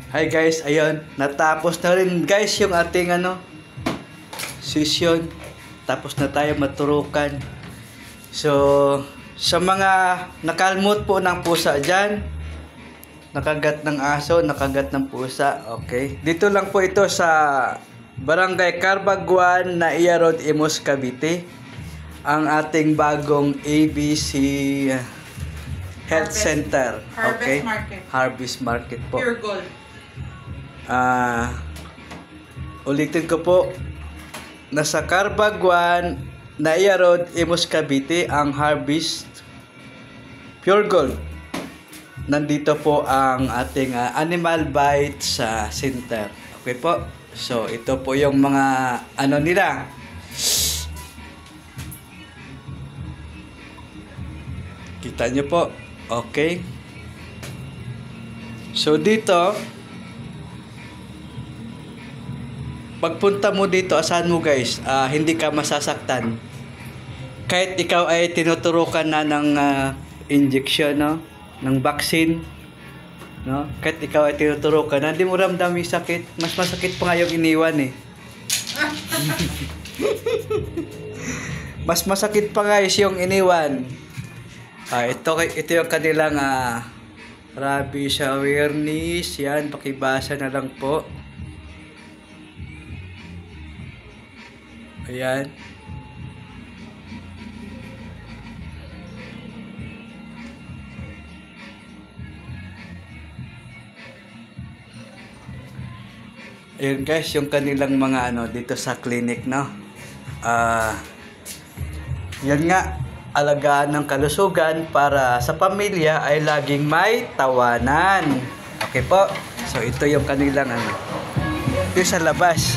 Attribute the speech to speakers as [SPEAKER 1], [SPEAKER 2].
[SPEAKER 1] Hi guys, ayun, natapos na rin guys yung ating session. Tapos na tayo maturukan. So, sa mga nakalmot po ng pusa dyan, nakagat ng aso, nakagat ng pusa, okay. Dito lang po ito sa Barangay Carbaguan, Naiya Road, Imus, Cavite. Ang ating bagong ABC Health Center. Okay?
[SPEAKER 2] Harvest Market.
[SPEAKER 1] Harvest Market po.
[SPEAKER 2] Pure Gold.
[SPEAKER 1] Ulitin ko po, nasa Carbaguan, Naiya Road, Imus, Cavite, ang Harvest Pure Gold. Nandito po ang ating Animal Bites Center. Okay po? So, ito po yung mga nila. Kita nyo po. Okay. So, dito, pagpunta mo dito, asahan mo guys, hindi ka masasaktan. Kahit ikaw ay tinuturukan na ng injection, no? Ng vaccine, no? Kahit ikaw ay tinuturukan na, hindi mo ramdam yung sakit. Mas masakit pa nga yung iniwan eh. Mas masakit pa guys yung iniwan. Ito yung kanilang rabies awareness. Yan, pakibasa na lang po. Ayan. Ayan guys, yung kanilang mga dito sa clinic, no? Yan nga, alagaan ng kalusugan para sa pamilya ay laging may tawanan. Okay po? So ito yung kanilang ito sa labas.